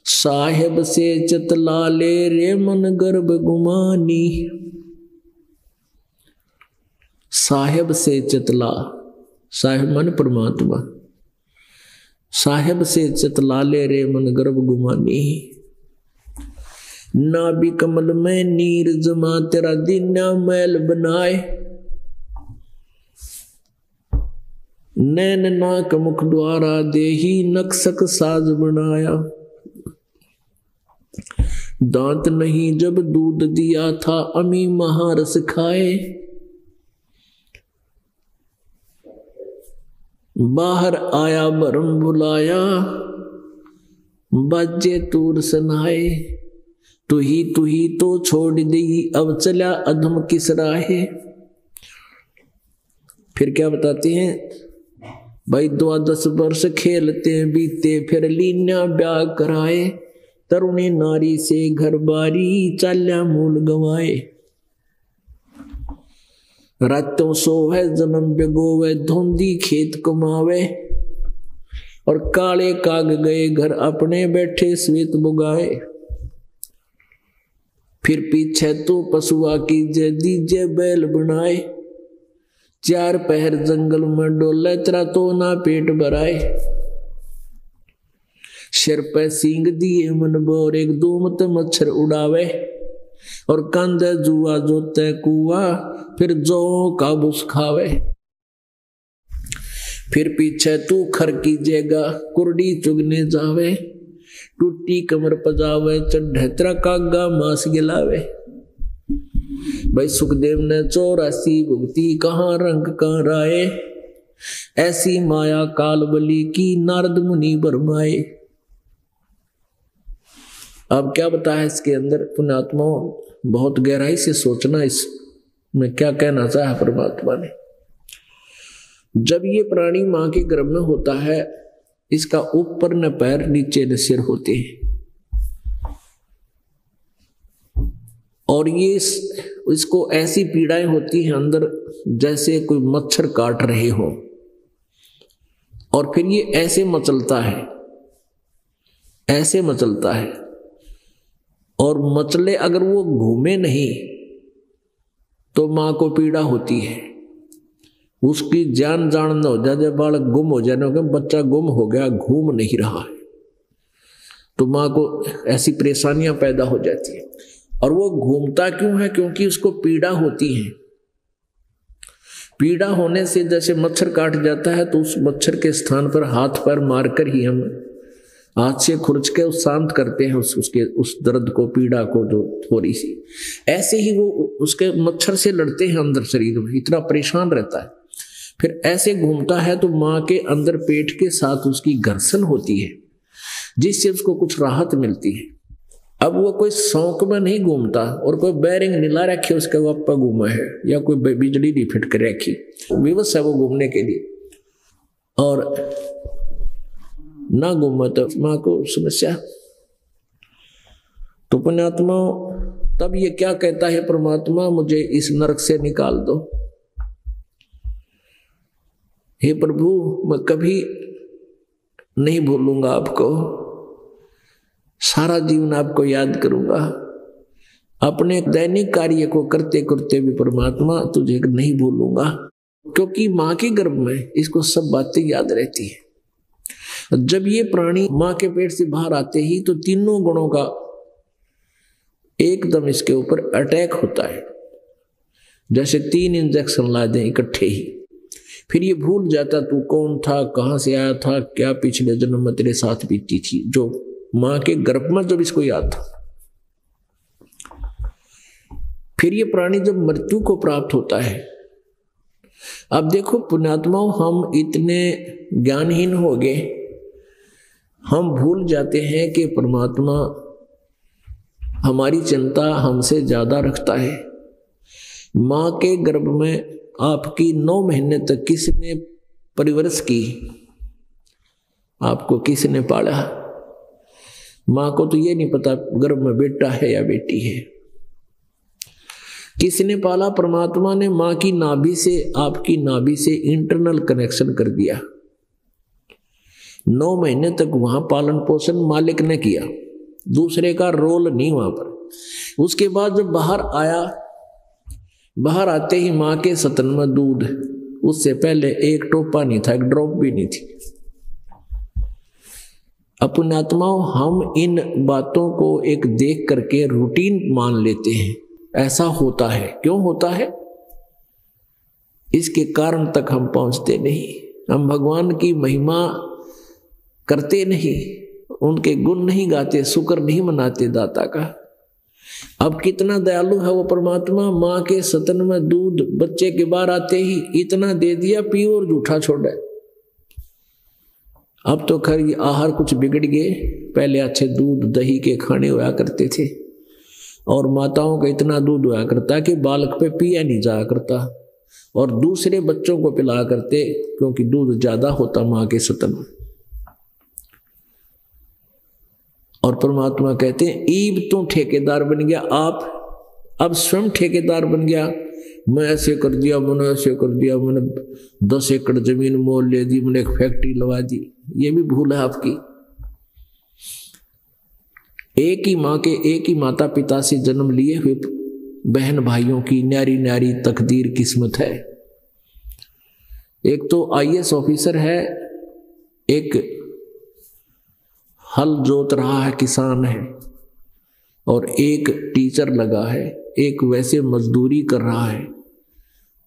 साहेब से चतला ले रे मन गर्भ गुमानी। साहेब से चतला, साहेब मन परमात्मा, साहेब से चतला ले रे मन गर्भ गुमानी। नाभि कमल में नीर जमा तेरा दीना मैल बनाए। नैन नाक मुख द्वारा देही नक्सक साज बनाया। दांत नहीं जब दूध दिया था अमी महारस खाए। बाहर आया भरम बुलाया बाजे तूर सनाए। तू ही तो छोड़ दी अब चला अधम किस राहे। फिर क्या बताते हैं भाई, 12 वर्ष खेलते बीते फिर लीना ब्याह कराए। तरुणी नारी से घर बारी चाल्या मूल गवाए। रातों सोवे जन्म बेगोवे धोंदी खेत कमावे। और काले काग गए घर अपने बैठे श्वेत बुगाए। फिर पीछे तो पशुआ की दीजे बैल बनाए। 4 पहर जंगल में डोले तेरा तो ना पेट भराए। सिर पे सींग दिए मन बोर एक दूमत मच्छर उड़ावे। और कांधे जुआ जोते कुआ फिर जो का बुस खावे। फिर पीछे तू खर कीजेगा कुर्डी चुगने जावे। टूटी कमर पजावे चढ़े तेरा कागा मांस गिलावे। भाई सुखदेव ने 84 भुगती कहाँ रंग कहाँ राय। ऐसी माया काल बली की नारद मुनि बरमाए। अब क्या बताया इसके अंदर पुण्यात्मा, बहुत गहराई से सोचना इसमें क्या कहना चाहा परमात्मा ने। जब ये प्राणी मां के गर्भ में होता है, इसका ऊपर न पैर नीचे न सिर होते हैं। और ये इसको ऐसी पीड़ाएं होती हैं अंदर जैसे कोई मच्छर काट रहे हो। और फिर ये ऐसे मचलता है, ऐसे मचलता है। और मचले अगर वो घूमे नहीं तो मां को पीड़ा होती है। उसकी जान न हो जाए, जब बालक गुम हो जाए, बच्चा गुम हो गया घूम नहीं रहा है, तो मां को ऐसी परेशानियां पैदा हो जाती है। और वो घूमता क्यों है? क्योंकि उसको पीड़ा होती है। पीड़ा होने से जैसे मच्छर काट जाता है तो उस मच्छर के स्थान पर हाथ पैर मारकर ही हम हाथ से खुरच के शांत करते हैं उस दर्द को, पीड़ा को जो थोड़ी सी। ऐसे ही वो उसके मच्छर से लड़ते हैं अंदर शरीर में, इतना परेशान रहता है। फिर ऐसे घूमता है तो मां के अंदर पेट के साथ उसकी घर्षण होती है, जिससे उसको कुछ राहत मिलती है। अब वो कोई शौक में नहीं घूमता और कोई बैरिंग नीला रखे उसके वापा घूमा है, या कोई बिजली नहीं फिट कर रखी, विवश है वो घूमने के लिए। और ना घूमा तो मां को समस्या। तो पुण्यात्मा तब ये क्या कहता है परमात्मा, मुझे इस नरक से निकाल दो। हे प्रभु, मैं कभी नहीं भूलूंगा आपको, सारा जीवन आपको याद करूंगा। अपने दैनिक कार्य को करते करते भी परमात्मा तुझे नहीं भूलूंगा, क्योंकि मां के गर्भ में इसको सब बातें याद रहती है। जब ये प्राणी मां के पेट से बाहर आते ही तो तीनों गुणों का एकदम इसके ऊपर अटैक होता है, जैसे 3 इंजेक्शन ला दें इकट्ठे ही। फिर ये भूल जाता तू कौन था, कहां से आया था, क्या पिछले जन्म में तेरे साथ बीती थी, जो मां के गर्भ में जब इसको याद था। फिर ये प्राणी जब मृत्यु को प्राप्त होता है, अब देखो पुण्यात्माओं, हम इतने ज्ञानहीन हो गए, हम भूल जाते हैं कि परमात्मा हमारी चिंता हमसे ज्यादा रखता है। मां के गर्भ में आपकी 9 महीने तक किसने परिवरस की? आपको किसने पाला? मां को तो ये नहीं पता गर्भ में बेटा है या बेटी है। किसने पाला? परमात्मा ने मां की नाभि से, आपकी नाभि से इंटरनल कनेक्शन कर दिया। 9 महीने तक वहां पालन पोषण मालिक ने किया। दूसरे का रोल नहीं वहां पर। उसके बाद जब बाहर आया, बाहर आते ही माँ के स्तन में दूध, उससे पहले एक टोपा नहीं था, एक ड्रॉप भी नहीं थी। अपने आत्माओं, हम इन बातों को एक देख करके रूटीन मान लेते हैं। ऐसा होता है, क्यों होता है? इसके कारण तक हम पहुंचते नहीं। हम भगवान की महिमा करते नहीं, उनके गुण नहीं गाते, शुक्र नहीं मनाते दाता का। अब कितना दयालु है वो परमात्मा, माँ के स्तन में दूध बच्चे के बाहर आते ही इतना दे दिया, पियो और जूठा छोड़ा। अब तो खैर ये आहार कुछ बिगड़ गए, पहले अच्छे दूध दही के खाने हुआ करते थे, और माताओं का इतना दूध हुआ करता कि बालक पे पिया नहीं जाया करता, और दूसरे बच्चों को पिलाया करते क्योंकि दूध ज्यादा होता माँ के स्तन में। और परमात्मा कहते हैं ईब तू ठेकेदार बन गया, आप अब स्वयं ठेकेदार बन गया। मैं ऐसे कर दिया, मैंने ऐसे कर दिया, मैंने 10 एकड़ जमीन मोल ले दी, मैंने एक फैक्ट्री लगा दी। ये भी भूल है आपकी। एक ही माँ के, एक ही माता पिता से जन्म लिए हुए बहन भाइयों की न्यारी न्यारी तकदीर किस्मत है। एक तो IAS ऑफिसर है, एक हल जोत रहा है किसान है, और एक टीचर लगा है, एक वैसे मजदूरी कर रहा है।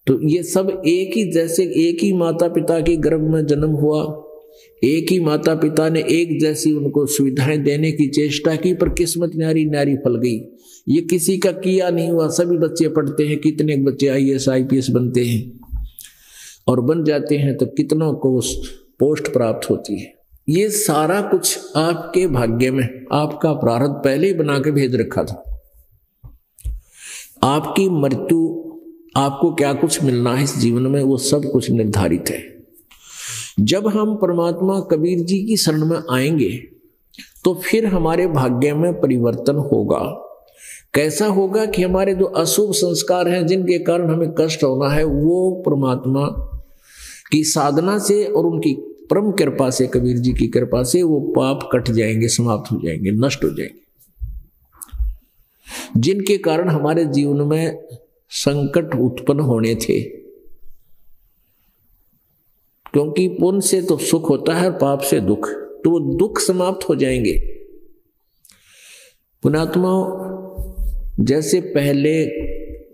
तो ये सब एक ही, जैसे एक ही माता पिता के गर्भ में जन्म हुआ, एक ही माता पिता ने एक जैसी उनको सुविधाएं देने की चेष्टा की, पर किस्मत न्यारी न्यारी फल गई। ये किसी का किया नहीं हुआ, सभी बच्चे पढ़ते हैं, कितने बच्चे IAS IPS बनते हैं और बन जाते हैं, तो कितनों को पोस्ट प्राप्त होती है। ये सारा कुछ आपके भाग्य में, आपका प्रारब्ध पहले ही बना के भेज रखा था। आपकी मृत्यु, आपको क्या कुछ मिलना है इस जीवन में, वो सब कुछ निर्धारित है। जब हम परमात्मा कबीर जी की शरण में आएंगे तो फिर हमारे भाग्य में परिवर्तन होगा। कैसा होगा कि हमारे जो अशुभ संस्कार हैं, जिनके कारण हमें कष्ट होना है, वो परमात्मा की साधना से और उनकी परम कृपा से, कबीर जी की कृपा से वो पाप कट जाएंगे, समाप्त हो जाएंगे, नष्ट हो जाएंगे, जिनके कारण हमारे जीवन में संकट उत्पन्न होने थे। क्योंकि पुण्य से तो सुख होता है, पाप से दुख, तो वो दुख समाप्त हो जाएंगे। पुण्यात्माओं, जैसे पहले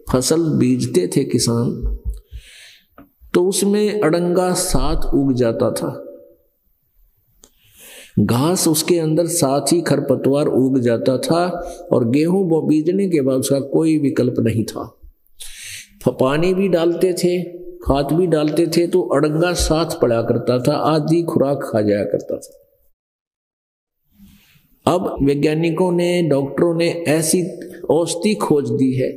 फसल बीजते थे किसान, तो उसमें अड़ंगा साथ उग जाता था, घास उसके अंदर साथ ही खरपतवार उग जाता था, और गेहूं वो बीजने के बाद उसका कोई विकल्प नहीं था। पानी भी डालते थे, खाद भी डालते थे, तो अड़ंगा साथ पड़ा करता था, आधी खुराक खा जाया करता था। अब वैज्ञानिकों ने, डॉक्टरों ने ऐसी औषधि खोज दी है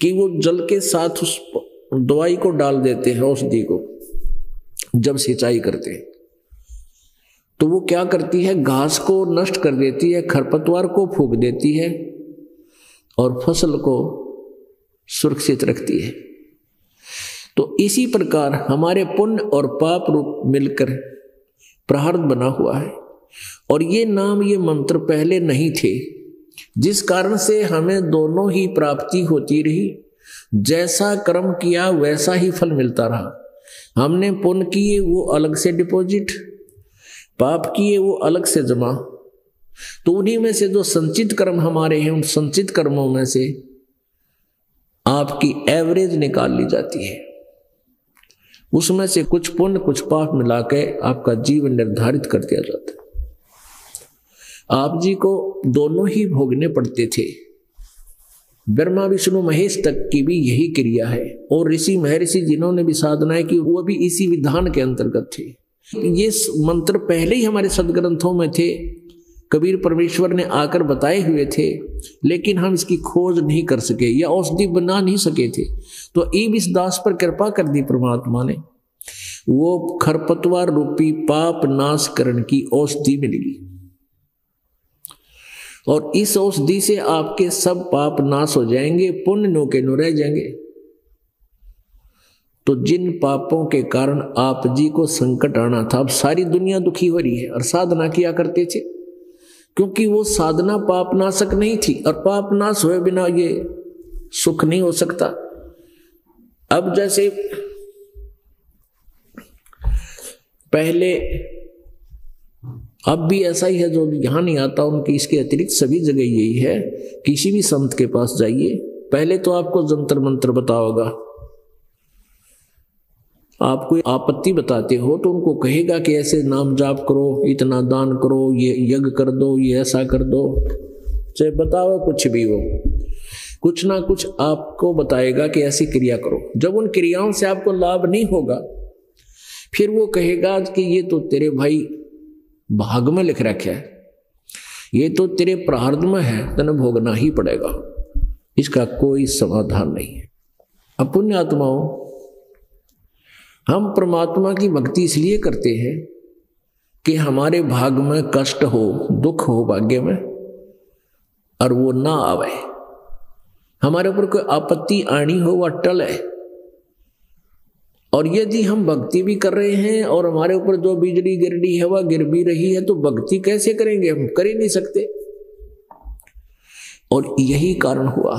कि वो जल के साथ उस दवाई को डाल देते हैं, औषधि को, जब सिंचाई करते हैं। तो वो क्या करती है, घास को नष्ट कर देती है, खरपतवार को फूंक देती है, और फसल को सुरक्षित रखती है। तो इसी प्रकार हमारे पुण्य और पाप रूप मिलकर प्रारब्ध बना हुआ है, और ये नाम, ये मंत्र पहले नहीं थे, जिस कारण से हमें दोनों ही प्राप्ति होती रही। जैसा कर्म किया वैसा ही फल मिलता रहा। हमने पुण्य किए वो अलग से डिपॉजिट, पाप किए वो अलग से जमा। तो उन्हीं में से जो संचित कर्म हमारे हैं, उन संचित कर्मों में से आपकी एवरेज निकाल ली जाती है। उसमें से कुछ पुण्य कुछ पाप मिला के आपका जीवन निर्धारित कर दिया जाता है। आप जी को दोनों ही भोगने पड़ते थे। ब्रह्मा विष्णु महेश तक की भी यही क्रिया है, और ऋषि महर्षि जिन्होंने भी साधनाएं की वो भी इसी विधान के अंतर्गत थे। ये मंत्र पहले ही हमारे सदग्रंथों में थे, कबीर परमेश्वर ने आकर बताए हुए थे, लेकिन हम इसकी खोज नहीं कर सके या औषधि बना नहीं सके थे। तो इस दास पर कृपा कर दी परमात्मा ने, वो खरपतवार रूपी पाप नाश करण की औषधि मिलेगी, और इस औषधि से आपके सब पाप नाश हो जाएंगे, पुण्य नो के नो रह जाएंगे। तो जिन पापों के कारण आप जी को संकट आना था, अब सारी दुनिया दुखी हो रही है, और साधना किया करते थे, क्योंकि वो साधना पापनाशक नहीं थी, और पापनाश हुए बिना ये सुख नहीं हो सकता। अब जैसे पहले, अब भी ऐसा ही है, जो यहां नहीं आता उनकी इसके अतिरिक्त सभी जगह यही है। किसी भी संत के पास जाइए, पहले तो आपको जंतर मंत्र बताओगा। आप कोई आपत्ति बताते हो तो उनको कहेगा कि ऐसे नाम जाप करो, इतना दान करो, ये यज्ञ कर दो, ये ऐसा कर दो, चाहे बताओ कुछ भी हो, कुछ ना कुछ आपको बताएगा कि ऐसी क्रिया करो। जब उन क्रियाओं से आपको लाभ नहीं होगा, फिर वो कहेगा कि ये तो तेरे भाई भाग में लिख रखा है, ये तो तेरे प्रारब्ध में है, तने भोगना ही पड़ेगा, इसका कोई समाधान नहीं है। अब पुण्य आत्माओं, हम परमात्मा की भक्ति इसलिए करते हैं कि हमारे भाग में कष्ट हो, दुख हो भाग्य में, और वो ना आवे, हमारे ऊपर कोई आपत्ति आनी हो वह टले। और यदि हम भक्ति भी कर रहे हैं और हमारे ऊपर जो बिजली गिर रही है वह गिर भी रही है, तो भक्ति कैसे करेंगे? हम कर ही नहीं सकते। और यही कारण हुआ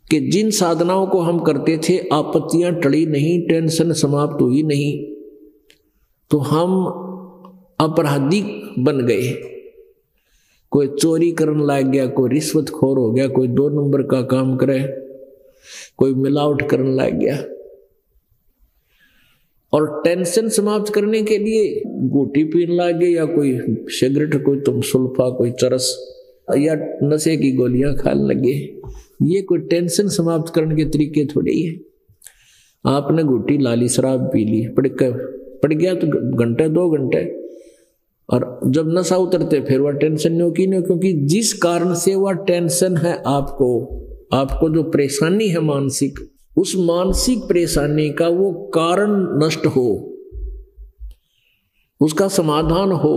कि जिन साधनाओं को हम करते थे, आपत्तियां टली नहीं, टेंशन समाप्त हुई नहीं, तो हम अपराधी बन गए। कोई चोरी करने लग गया, कोई रिश्वतखोर हो गया, कोई 2 नंबर का काम करे, कोई मिलावट करने लग गया। और टेंशन समाप्त करने के लिए गोटी पीने लग गए, या कोई सिगरेट, कोई तुम सुल्फा, कोई चरस, या नशे की गोलियां खाने लगे। ये कोई टेंशन समाप्त करने के तरीके थोड़े ही है। आपने गोटी लाली, शराब पी ली, पड़ गया तो घंटे 2 घंटे, और जब नशा उतरते फिर वह टेंशन नहीं होगी, नहीं, क्योंकि जिस कारण से वह टेंशन है, आपको जो परेशानी है मानसिक, उस मानसिक परेशानी का वो कारण नष्ट हो, उसका समाधान हो,